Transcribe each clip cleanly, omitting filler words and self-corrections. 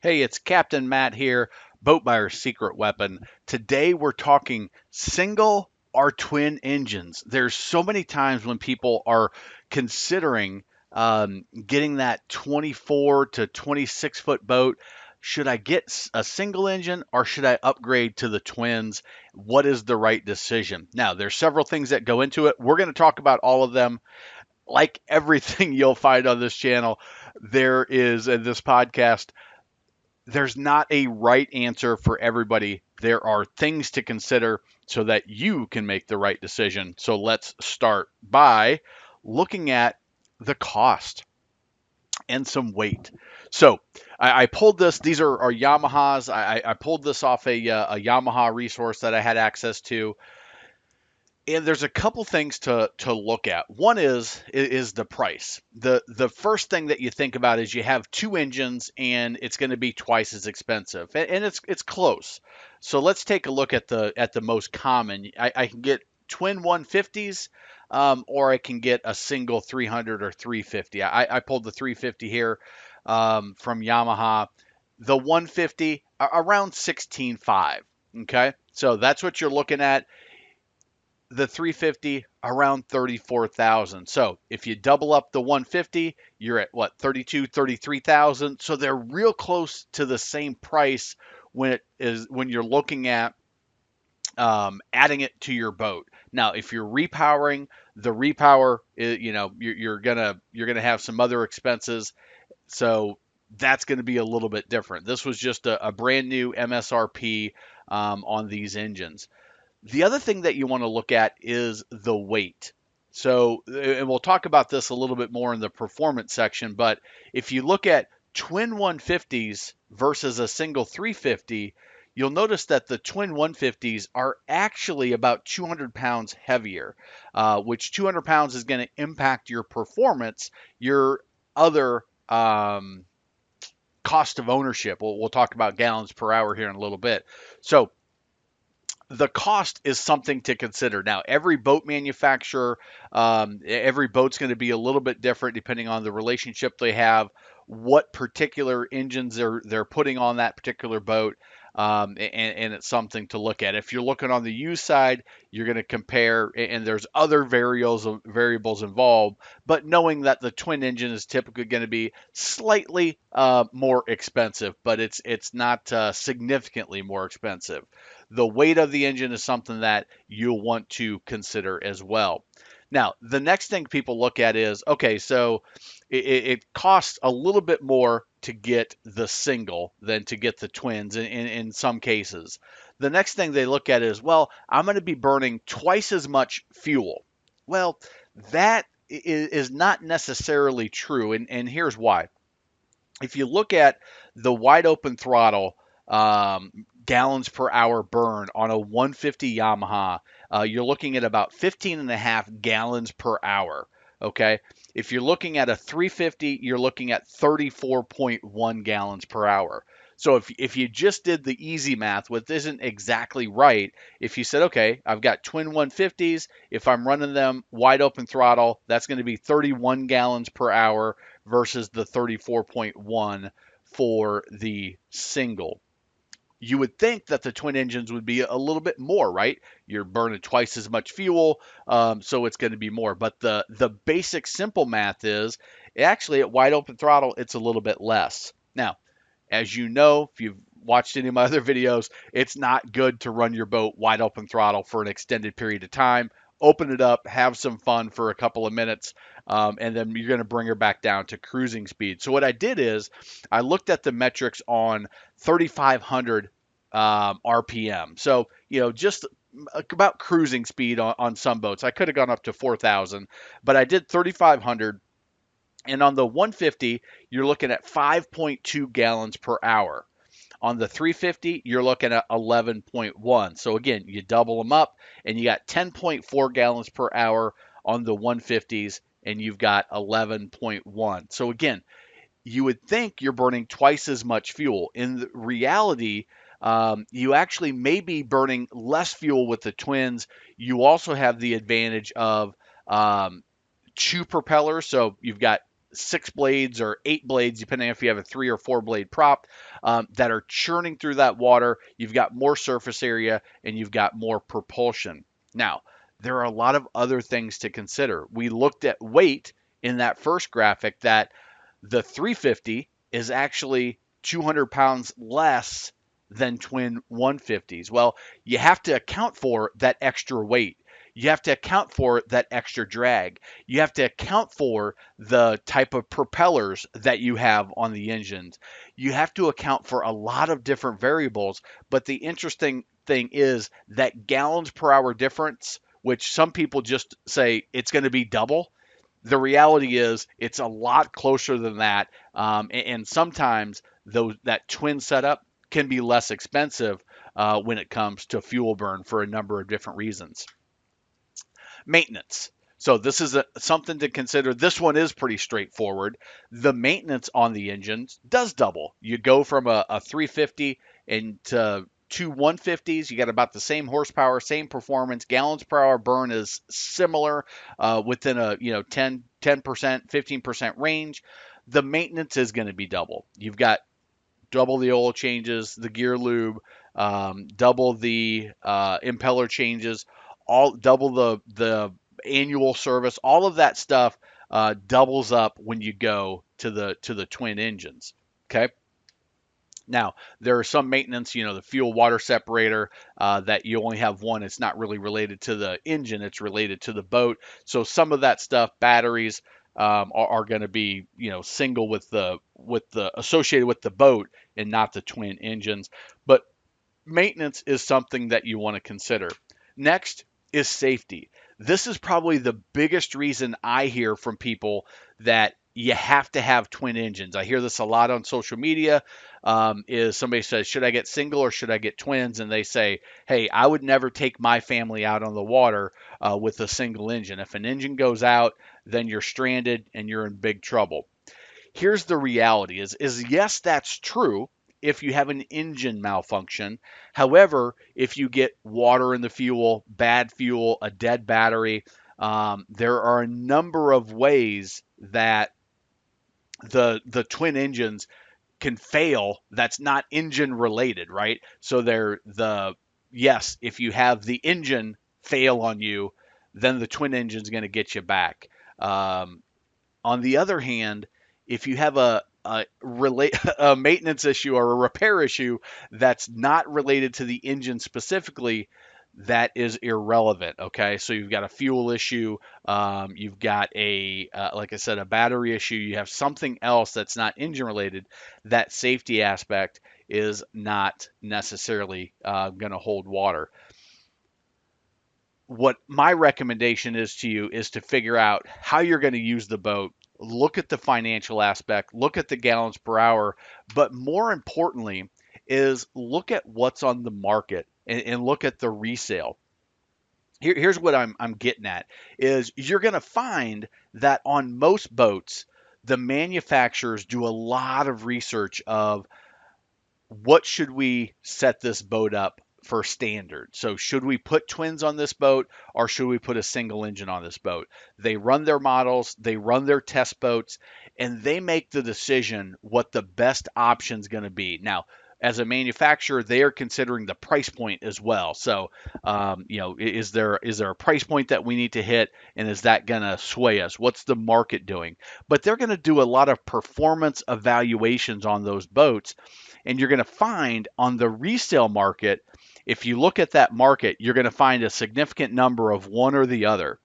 Hey, it's Captain Matt here, Boat Buyer's Secret Weapon. Today we're talking single or twin engines. There's so many times when people are considering getting that 24 to 26 foot boat. Should I get a single engine or should I upgrade to the twins? What is the right decision? Now, there's several things that go into it. We're going to talk about all of them. Like everything you'll find on this channel, there is in this podcast, there's not a right answer for everybody. There are things to consider so that you can make the right decision. So let's start by looking at the cost and some weight. So I pulled this. These are Yamahas. I pulled this off a Yamaha resource that I had access to. And there's a couple things to look at. One is the price. The first thing that you think about is you have two engines and it's going to be twice as expensive, and it's close. So let's take a look at the most common. I can get twin 150s, or I can get a single 300 or 350. I pulled the 350 here from Yamaha. The 150 around 16.5. Okay, so that's what you're looking at. The 350 around 34,000. So if you double up the 150, you're at what, 32, 33,000. So they're real close to the same price when you're looking at adding it to your boat. Now, if you're repowering, the repower is, you're gonna have some other expenses. So that's going to be a little bit different. This was just a brand new MSRP on these engines. The other thing that you want to look at is the weight. So, and we'll talk about this a little bit more in the performance section, but if you look at twin 150s versus a single 350, you'll notice that the twin 150s are actually about 200 pounds heavier, which 200 pounds is going to impact your performance, your other cost of ownership. We'll talk about gallons per hour here in a little bit. So, the cost is something to consider. Now, every boat manufacturer, every boat's going to be a little bit different depending on the relationship they have, what particular engines they're putting on that particular boat, and it's something to look at. If you're looking on the used side, you're going to compare, and there's other variables involved, but knowing that the twin engine is typically going to be slightly more expensive, but it's not significantly more expensive. The weight of the engine is something that you'll want to consider as well. Now, the next thing people look at is, okay, so it costs a little bit more to get the single than to get the twins in some cases. The next thing they look at is, well, I'm going to be burning twice as much fuel. Well, that is not necessarily true, and here's why. If you look at the wide open throttle gallons per hour burn on a 150 Yamaha, you're looking at about 15 and a half gallons per hour. Okay. If you're looking at a 350, you're looking at 34.1 gallons per hour. So if you just did the easy math, which isn't exactly right, if you said, okay, I've got twin 150s, if I'm running them wide open throttle, that's going to be 31 gallons per hour versus the 34.1 for the single. You would think that the twin engines would be a little bit more, right? You're burning twice as much fuel, so it's going to be more. But the basic simple math is actually at wide open throttle, it's a little bit less. Now, as you know, if you've watched any of my other videos, it's not good to run your boat wide open throttle for an extended period of time. Open it up, have some fun for a couple of minutes, and then you're going to bring her back down to cruising speed. So what I did is I looked at the metrics on 3,500 RPM. So, just about cruising speed on some boats. I could have gone up to 4,000, but I did 3,500. And on the 150, you're looking at 5.2 gallons per hour. On the 350, you're looking at 11.1. So again, you double them up and you got 10.4 gallons per hour on the 150s and you've got 11.1. So again, you would think you're burning twice as much fuel. In reality, you actually may be burning less fuel with the twins. You also have the advantage of two propellers. So you've got 6 blades or 8 blades, depending if you have a 3 or 4 blade prop, that are churning through that water. You've got more surface area and you've got more propulsion. Now, there are a lot of other things to consider. We looked at weight in that first graphic, that the 350 is actually 200 pounds less than twin 150s. Well, you have to account for that extra weight. You have to account for that extra drag. You have to account for the type of propellers that you have on the engines. You have to account for a lot of different variables. But the interesting thing is that gallons per hour difference, which some people just say it's going to be double. The reality is it's a lot closer than that, and sometimes that twin setup can be less expensive when it comes to fuel burn for a number of different reasons. Maintenance. So this is something to consider. This one is pretty straightforward. The maintenance on the engines does double. You go from a 350 and to two 150s. You got about the same horsepower, same performance. Gallons per hour burn is similar, within a 10%, 15% range. The maintenance is going to be double. You've got double the oil changes, the gear lube, double the impeller changes, all double the annual service. All of that stuff doubles up when you go to the twin engines. Okay. Now, there are some maintenance, the fuel water separator, that you only have one. It's not really related to the engine, it's related to the boat. So some of that stuff, batteries, are going to be, single with the associated with the boat and not the twin engines. But maintenance is something that you want to consider. Next is safety. This is probably the biggest reason I hear from people that you have to have twin engines. I hear this a lot on social media. Is somebody says, should I get single or should I get twins? And they say, hey, I would never take my family out on the water with a single engine. If an engine goes out, then you're stranded and you're in big trouble. Here's the reality is yes, that's true if you have an engine malfunction. However, if you get water in the fuel, bad fuel, a dead battery, there are a number of ways that the twin engines can fail that's not engine related, right? So they're the yes, if you have the engine fail on you, then the twin engine's going to get you back. On the other hand, if you have a maintenance issue or a repair issue that's not related to the engine specifically, that is irrelevant. Okay, so you've got a fuel issue, you've got like I said, a battery issue, you have something else that's not engine related. That safety aspect is not necessarily going to hold water. What my recommendation is to you is to figure out how you're going to use the boat. Look at the financial aspect, look at the gallons per hour, but more importantly is look at what's on the market, and look at the resale. Here's what I'm getting at is you're going to find that on most boats, the manufacturers do a lot of research of what should we set this boat up for standard. So should we put twins on this boat or should we put a single engine on this boat? They run their models, they run their test boats, and they make the decision what the best option is going to be. Now, as a manufacturer, they are considering the price point as well. So, is there a price point that we need to hit, and is that going to sway us? What's the market doing? But they're going to do a lot of performance evaluations on those boats, and you're going to find on the resale market, if you look at that market, you're going to find a significant number of one or the other.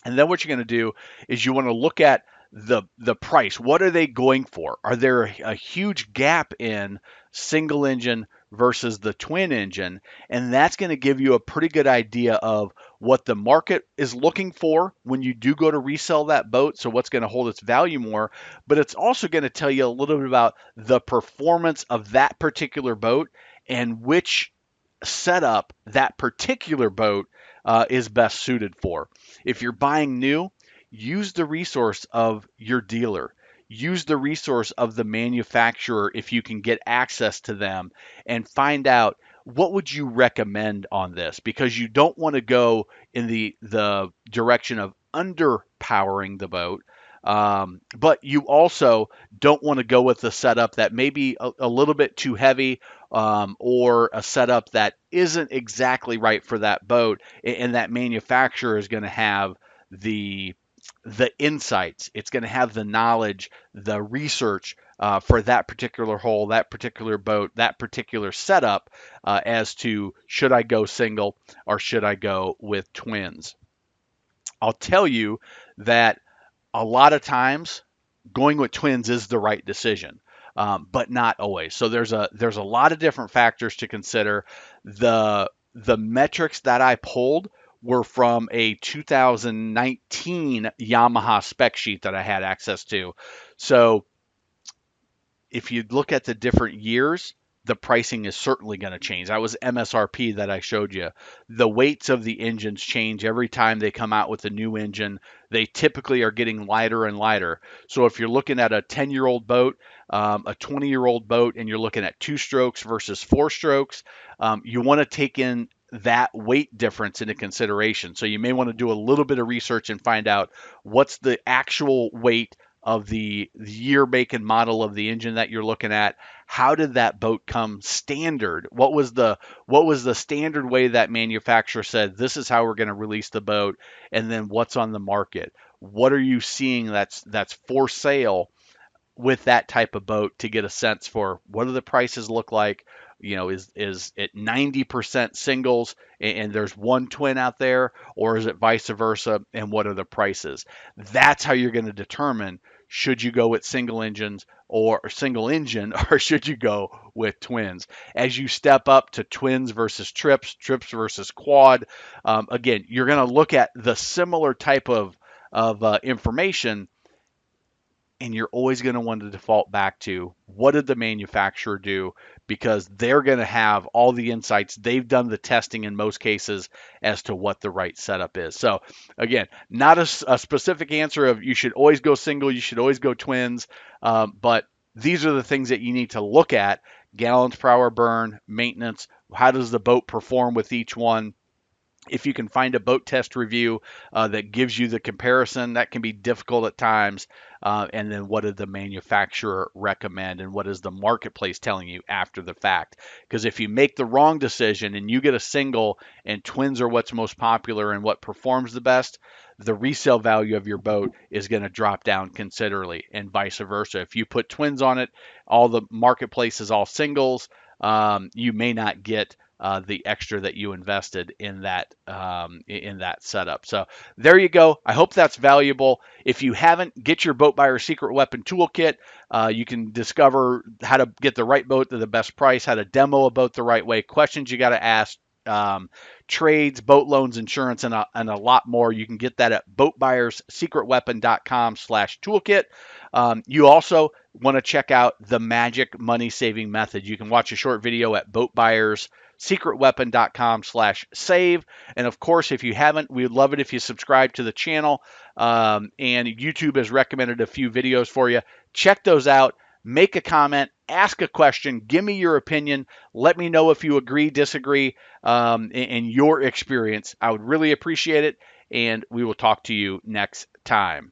And then what you're going to do is you want to look at the price. What are they going for? Are there a huge gap in single engine versus the twin engine? And that's going to give you a pretty good idea of what the market is looking for when you do go to resell that boat. So what's going to hold its value more, but it's also going to tell you a little bit about the performance of that particular boat and which setup that particular boat is best suited for. If you're buying new, use the resource of your dealer. Use the resource of the manufacturer if you can get access to them, and find out what would you recommend on this, because you don't want to go in the direction of underpowering the boat, But you also don't want to go with a setup that may be a little bit too heavy, or a setup that isn't exactly right for that boat, and that manufacturer is going to have the insights. It's going to have the knowledge, the research for that particular hull, that particular boat, that particular setup, as to should I go single or should I go with twins. I'll tell you that a lot of times going with twins is the right decision, but not always. So there's a lot of different factors to consider. The metrics that I pulled were from a 2019 Yamaha spec sheet that I had access to. So if you look at the different years, the pricing is certainly going to change. That was MSRP that I showed you. The weights of the engines change every time they come out with a new engine. They typically are getting lighter and lighter. So if you're looking at a 10-year-old boat, a 20-year-old boat, and you're looking at two strokes versus four strokes, you want to take in that weight difference into consideration. So you may want to do a little bit of research and find out what's the actual weight of the year, make, and model of the engine that you're looking at. How did that boat come standard? What was the standard way that manufacturer said this is how we're going to release the boat? And then what's on the market? What are you seeing that's for sale with that type of boat, to get a sense for what do the prices look like? Is it 90% singles and there's one twin out there, or is it vice versa? And what are the prices? That's how you're going to determine should you go with single engines or single engine, or should you go with twins. As you step up to twins versus trips versus quad, again, you're going to look at the similar type of information, and you're always going to want to default back to what did the manufacturer do, because they're going to have all the insights. They've done the testing in most cases as to what the right setup is. So again, not a specific answer of you should always go single, you should always go twins, but these are the things that you need to look at: gallons per hour burn, maintenance, how does the boat perform with each one. If you can find a boat test review that gives you the comparison, that can be difficult at times. And then what did the manufacturer recommend, and what is the marketplace telling you after the fact? Because if you make the wrong decision and you get a single and twins are what's most popular and what performs the best, the resale value of your boat is going to drop down considerably, and vice versa. If you put twins on it, all the marketplace is all singles, you may not get the extra that you invested in that setup. So there you go. I hope that's valuable. If you haven't, get your Boat Buyer's Secret Weapon Toolkit. You can discover how to get the right boat to the best price, how to demo a boat the right way, questions you got to ask, trades, boat loans, insurance, and a lot more. You can get that at boatbuyerssecretweapon.com/toolkit. You also want to check out the magic money saving method. You can watch a short video at boatbuyerssecretweapon.com/save. And of course, if you haven't, we'd love it if you subscribe to the channel. And YouTube has recommended a few videos for you. Check those out. Make a comment, ask a question, give me your opinion. Let me know if you agree, disagree, in your experience. I would really appreciate it. And we will talk to you next time.